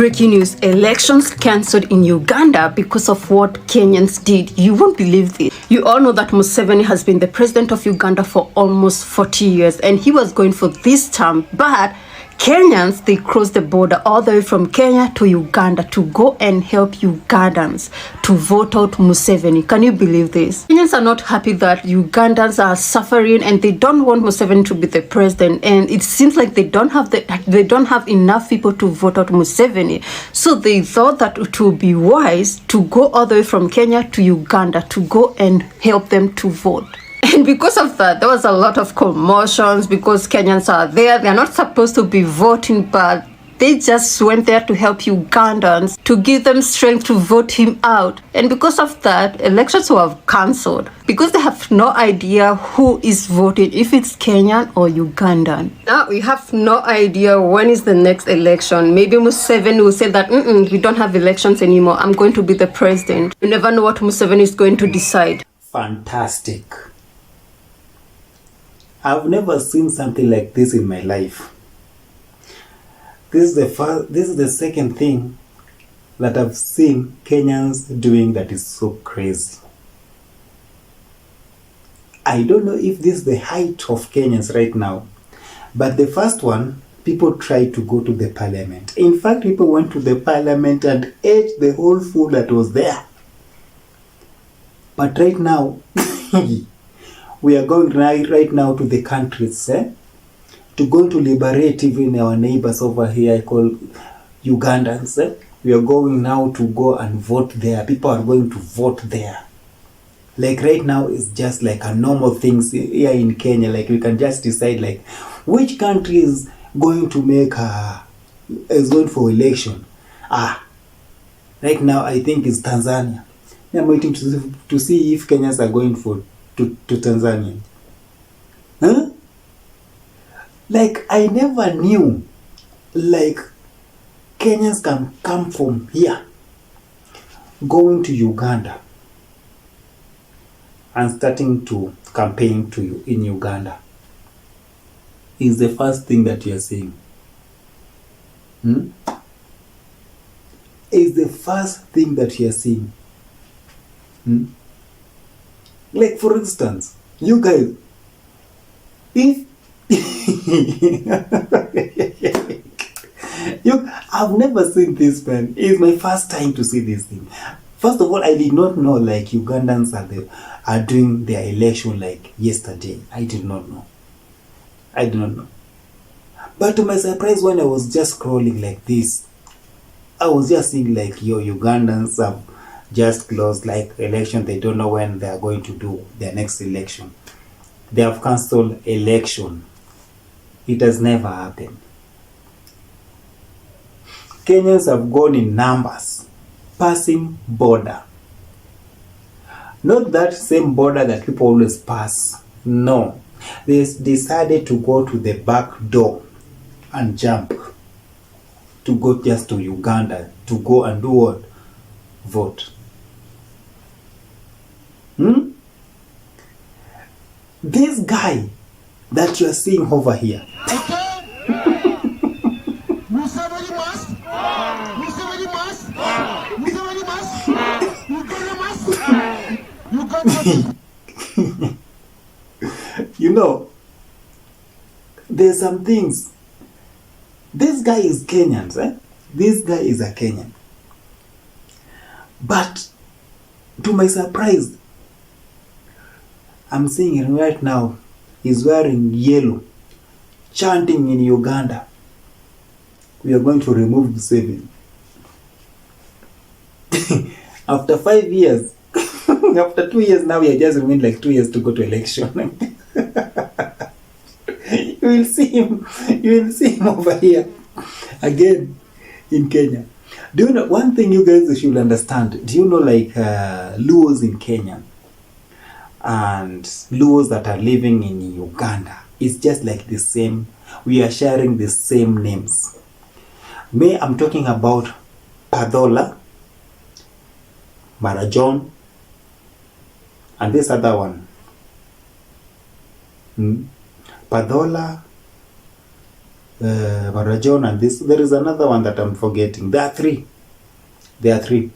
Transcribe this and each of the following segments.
Breaking news, elections cancelled in Uganda because of what Kenyans did. You won't believe this. You all know that Museveni has been the president of Uganda for almost 40 years and he was going for this term, but Kenyans, they crossed the border all the way from Kenya to Uganda to go and help Ugandans to vote out Museveni. Can you believe this? Kenyans are not happy that Ugandans are suffering and they don't want Museveni to be the president, and it seems like they don't have enough people to vote out Museveni. So they thought that it would be wise to go all the way from Kenya to Uganda to go and help them to vote. And because of that, there was a lot of commotions because Kenyans are there. They're not supposed to be voting, but they just went there to help Ugandans, to give them strength to vote him out. And because of that, elections were cancelled because they have no idea who is voting, if it's Kenyan or Ugandan. Now we have no idea when is the next election. Maybe Museveni will say that, we don't have elections anymore. I'm going to be the president. You never know what Museveni is going to decide. Fantastic. I've never seen something like this in my life. This is the second thing that I've seen Kenyans doing that is so crazy. I don't know if this is the height of Kenyans right now, but the first one, people tried to go to the parliament. In fact, people went to the parliament and ate the whole food that was there. But right now, we are going right now to the countries, to go to liberate even our neighbors over here, I call Ugandans. We are going now to go and vote there. People are going to vote there. Like right now, it's just like a normal thing here in Kenya. Like we can just decide like which country is going to is going for election. Right now I think it's Tanzania. I'm waiting to see if Kenyans are going to Tanzania. Like I never knew like Kenyans can come from here going to Uganda and starting to campaign to you in Uganda is the first thing that you are seeing. Is the first thing that you are seeing. Like for instance, you guys, if I've never seen this, man. It's my first time to see this thing. First of all, I did not know like Ugandans are doing their election like yesterday. I did not know. But to my surprise, when I was just scrolling like this, I was just seeing like Ugandans have just closed like election. They don't know when they are going to do their next election. They have cancelled election. It has never happened. Kenyans have gone in numbers, passing border. Not that same border that people always pass. No. They decided to go to the back door and jump. To go just to Uganda. To go and do what? Vote. This guy that you are seeing over here. You know, there's some things. This guy is Kenyan, This guy is a Kenyan. But to my surprise, I'm seeing him right now. He's wearing yellow, chanting in Uganda. We are going to remove Museveni. After 5 years, after 2 years now, we are just remain like 2 years to go to election. You will see him over here again in Kenya. Do you know one thing you guys should understand? Do you know like Luos in Kenya and Luos that are living in Uganda? It's just like the same. We are sharing the same names. I'm talking about Padola, Marajon, and this other one. Padola, Marajon, and this. There is another one that I'm forgetting. There are three. There are three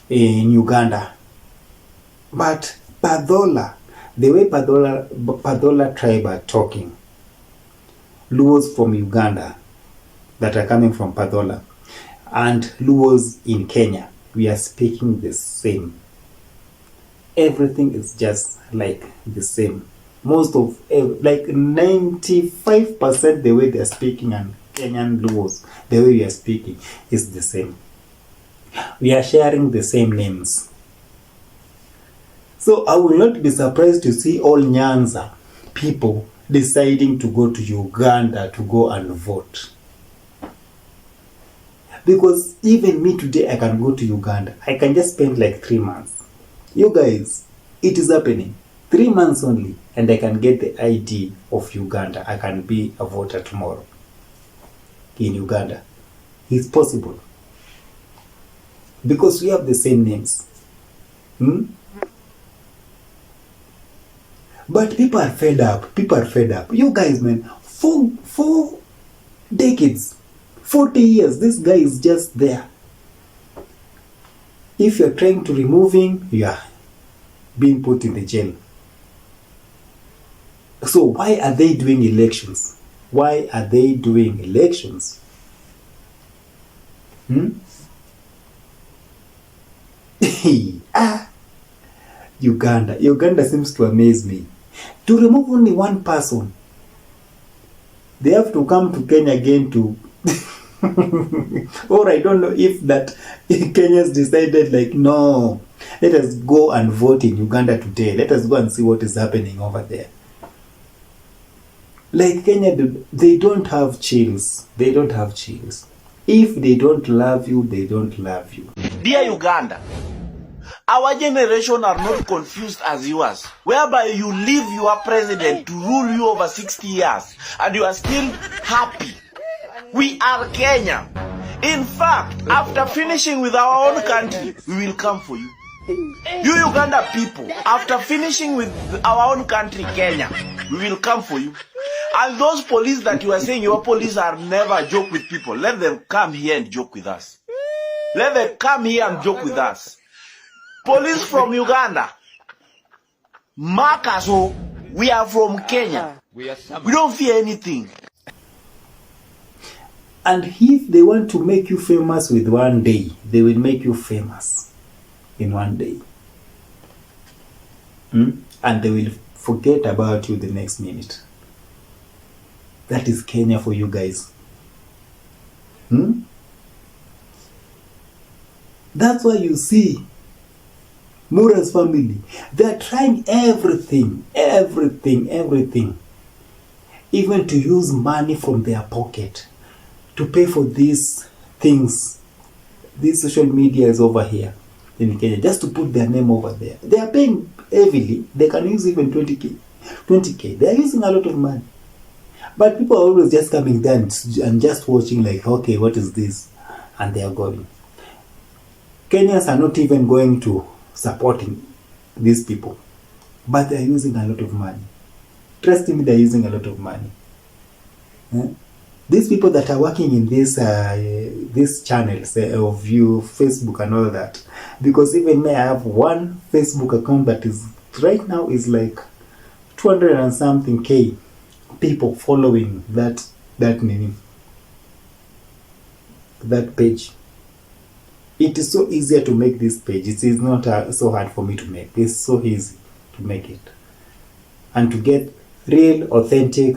in Uganda. But Padola, the way Padola tribe are talking, Luos from Uganda that are coming from Padola, and Luos in Kenya, we are speaking the same. Everything is just like the same. Most of, like 95% the way they are speaking, and Kenyan Luos, the way we are speaking, is the same. We are sharing the same names. So I will not be surprised to see all Nyanza people deciding to go to Uganda to go and vote. Because even me today, I can go to Uganda. I can just spend like 3 months. You guys, it is happening. 3 months only, and I can get the ID of Uganda. I can be a voter tomorrow in Uganda. It's possible. Because we have the same names. But people are fed up. People are fed up. You guys, man, four decades, 40 years, this guy is just there. If you're trying to remove him, you are being put in the jail. So why are they doing elections? Why are they doing elections? Uganda seems to amaze me. To remove only one person, they have to come to Kenya again to or I don't know if that Kenyans decided like, no, let us go and vote in Uganda today. Let us go and see what is happening over there. Like Kenya, they don't have chills. They don't have chills. If they don't love you, they don't love you. Dear Uganda, our generation are not confused as yours, whereby you leave your president to rule you over 60 years and you are still happy. We are Kenya. In fact, after finishing with our own country, we will come for you. You Uganda people, after finishing with our own country, Kenya, we will come for you. And those police that you are saying your police are never joke with people, let them come here and joke with us. Let them come here and joke with us. Police from Uganda, mark us, oh, we are from Kenya. We don't fear anything. And if they want to make you famous with one day, they will make you famous in one day. And they will forget about you the next minute. That is Kenya for you guys. That's why you see Mura's family, they're trying everything, even to use money from their pocket to pay for these things. These social media is over here in Kenya, just to put their name over there. They are paying heavily. They can use even 20K. They are using a lot of money. But people are always just coming there and just watching like, okay, what is this? And they are going. Kenyans are not even going to supporting these people, but they are using a lot of money. Trust me, they are using a lot of money. These people that are working in these channels of you, Facebook and all that, because even me, I have one Facebook account that is right now is like 200 and something K people following that page. It is so easier to make this page. It is not so hard for me to make. It's so easy to make it. And to get real, authentic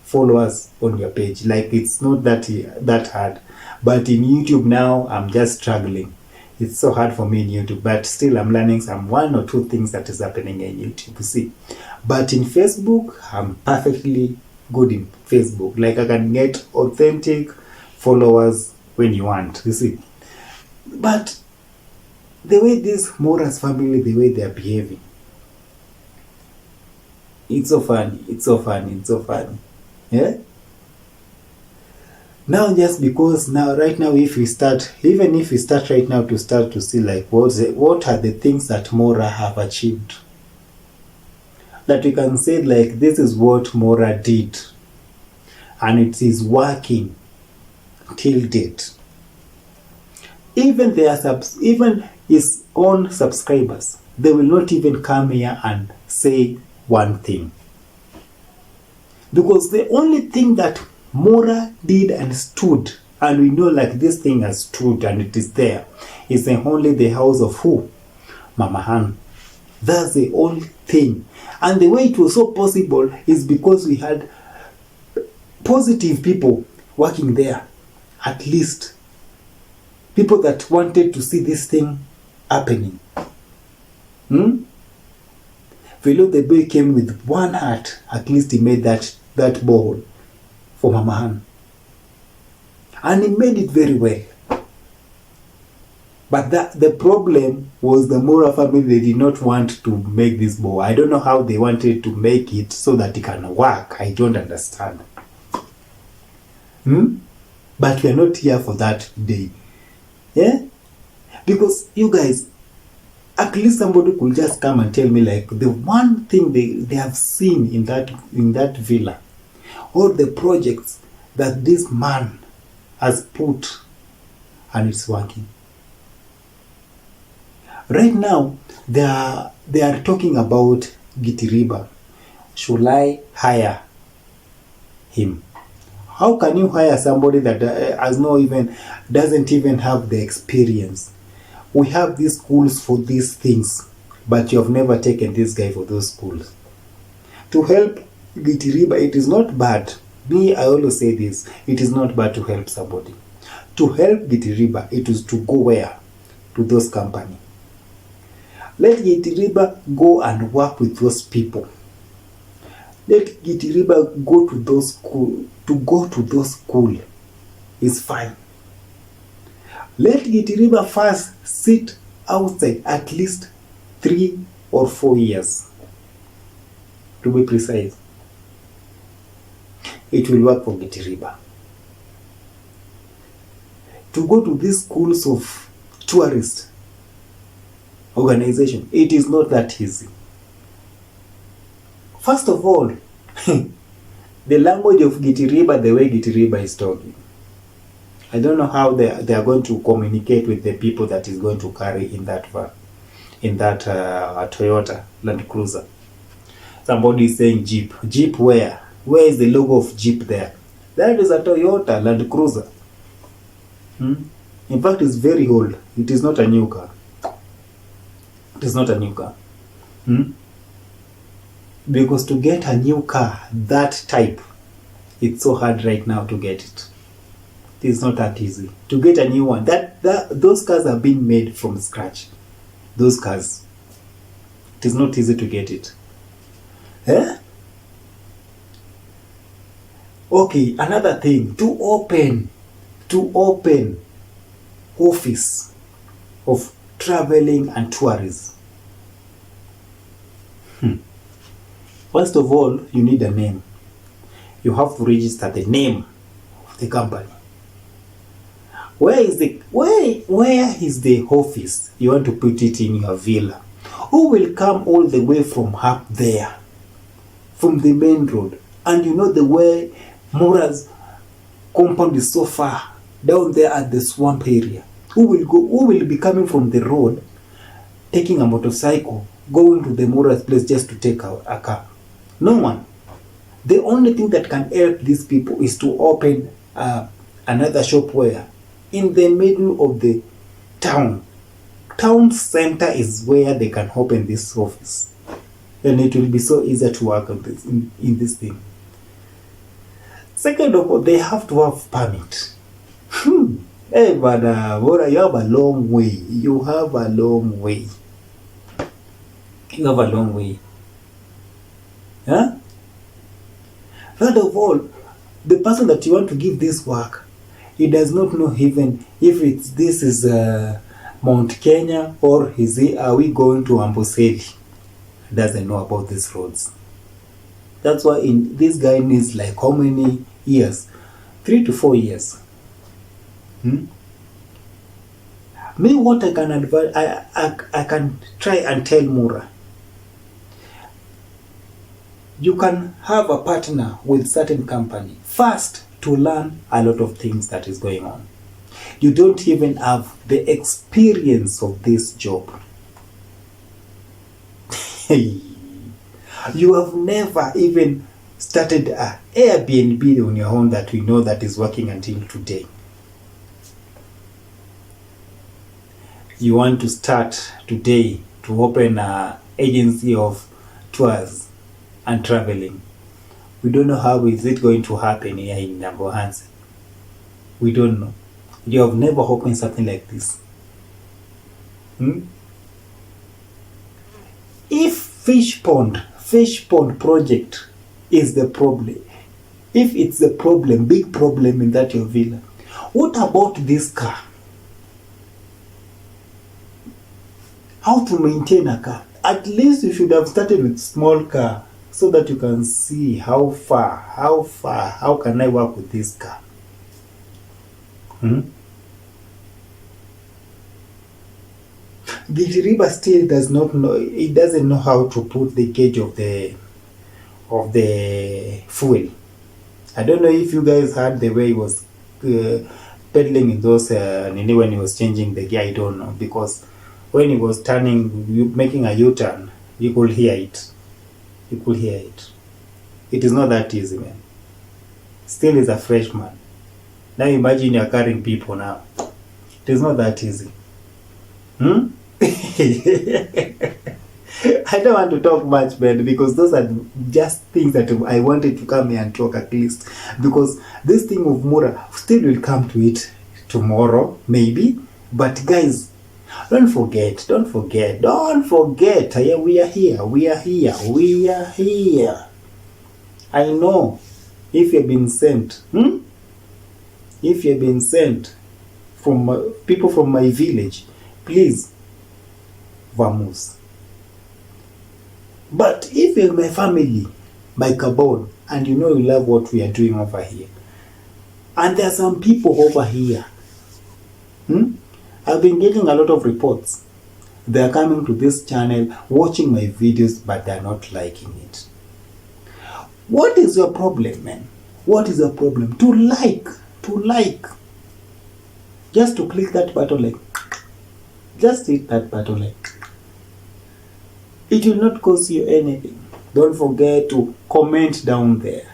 followers on your page. Like, it's not that hard. But in YouTube now, I'm just struggling. It's so hard for me in YouTube. But still, I'm learning some 1 or 2 things that is happening in YouTube. You see. But in Facebook, I'm perfectly good in Facebook. Like, I can get authentic followers when you want. You see. But the way this Mora's family, the way they are behaving, it's so funny. Yeah? Now, just because right now, if we start right now to see like what are the things that Mora have achieved, that we can say like this is what Mora did. and it is working till date. Even even his own subscribers, they will not even come here and say one thing. Because the only thing that Mora did and stood, and we know like this thing has stood and it is there, is only the house of who? Mama Han. That's the only thing. And the way it was so possible is because we had positive people working there. At least people that wanted to see this thing happening. Velo the boy came with one heart. At least he made that borehole for Mama Han. And he made it very well. But the problem was the Mora family, they did not want to make this borehole. I don't know how they wanted to make it so that it can work. I don't understand. But we are not here for that day. Yeah? Because you guys, at least somebody could just come and tell me like the one thing they have seen in that villa, all the projects that this man has put, and it's working. Right now, they are talking about Gitiriba. Should I hire him? How can you hire somebody that doesn't even have the experience? We have these schools for these things, but you have never taken this guy for those schools. To help Gitiriba, it is not bad. Me, I always say this, it is not bad to help somebody. To help Gitiriba, it is to go where? To those companies. Let Gitiriba go and work with those people. Let Gitiriba go to those schools. To go to those schools is fine. Let Gitiriba first sit outside at least 3 or 4 years. To be precise. It will work for Gitiriba. To go to these schools of tourist organization, it is not that easy. First of all, the language of Gitiriba, the way Gitiriba is talking, I don't know how they are going to communicate with the people that is going to carry in that Toyota Land Cruiser. Somebody is saying Jeep. Jeep where? Where is the logo of Jeep there? That is a Toyota Land Cruiser. In fact, it's very old. It is not a new car. It is not a new car. Because to get a new car, that type, it's so hard right now to get it. It is not that easy. To get a new one, those cars are being made from scratch. Those cars. It is not easy to get it. Okay, another thing. To open office of traveling and tourism. First of all, you need a name. You have to register the name of the company. Where is the office? You want to put it in your villa. Who will come all the way from up there, from the main road? And you know the way Mora's compound is so far down there at the swamp area. Who will be coming from the road, taking a motorcycle, going to the Mora's place just to take a car? No one. The only thing that can help these people is to open another shop where? In the middle of the town. Town center is where they can open this office. And it will be so easy to work on this, in this thing. Second of all, they have to have permit. Hey, but you have a long way. You have a long way. You have a long way. Huh? Third of all, the person that you want to give this work, he does not know even if this is Mount Kenya or are we going to Amboseli. He doesn't know about these roads. That's why this guy needs like how many years? 3 to 4 years. Me, what I can advise, I can try and tell Mura. You can have a partner with certain company first to learn a lot of things that is going on. You don't even have the experience of this job. You have never even started a Airbnb on your own that we know that is working until today. You want to start today to open an agency of tours and traveling. We don't know how is it going to happen here in Nambohanse. We don't know. You have never opened something like this. If fish pond project is the problem, if it's a problem, big problem in that your villa, what about this car? How to maintain a car? At least you should have started with small car so that you can see how can I work with this car? The River still does not know, it doesn't know how to put the gauge of the fuel. I don't know if you guys heard the way he was pedaling in those when he was changing the gear. I don't know, because when he was making a U-turn, you could hear it. You could hear it. It is not that easy, man. Still is a freshman. Now imagine you're carrying people now. It is not that easy. I don't want to talk much, man, because those are just things that I wanted to come here and talk at least. Because this thing of Mura, still will come to it tomorrow, maybe. But guys, don't forget. We are here. I know if you've been sent, from people from my village, please, vamos. But if you're my family, my Gabon, and you know you love what we are doing over here, and there are some people over here, I've been getting a lot of reports. They are coming to this channel, watching my videos, but they are not liking it. What is your problem, man? What is your problem? To like. Just to click that button, like. Just hit that button, like. It will not cost you anything. Don't forget to comment down there.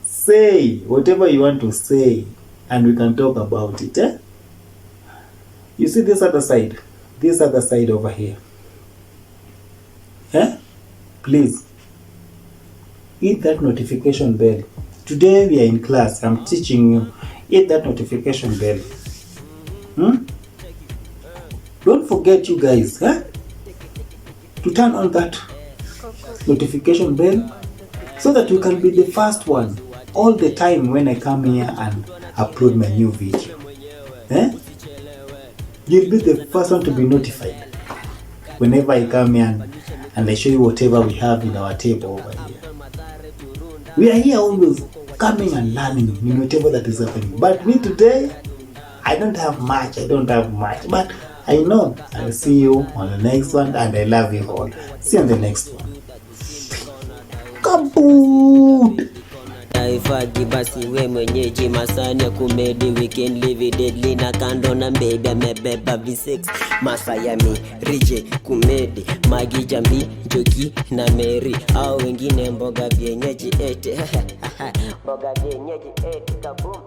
Say whatever you want to say, and we can talk about it. You see this other side over here. Please hit that notification bell. Today we are in class. I'm teaching you. Hit that notification bell. Don't forget, you guys, to turn on that notification bell so that you can be the first one all the time when I come here and upload my new video. You'll be the first one to be notified whenever I come here and I show you whatever we have in our table over here. We are here always coming and learning in whatever that is happening. But me today, I don't have much, but I know I'll see you on the next one, and I love you all. See you on the next one. Kaboom! Ifaki basi we mwenyeji masani ya kumedi weekend live deadly na kando na baby amebeba V6 Masayami Rije kumedi Magi Jambi Joki na Mary au wengine mboga vienyeji ete mboga vienyeji ete kaboom.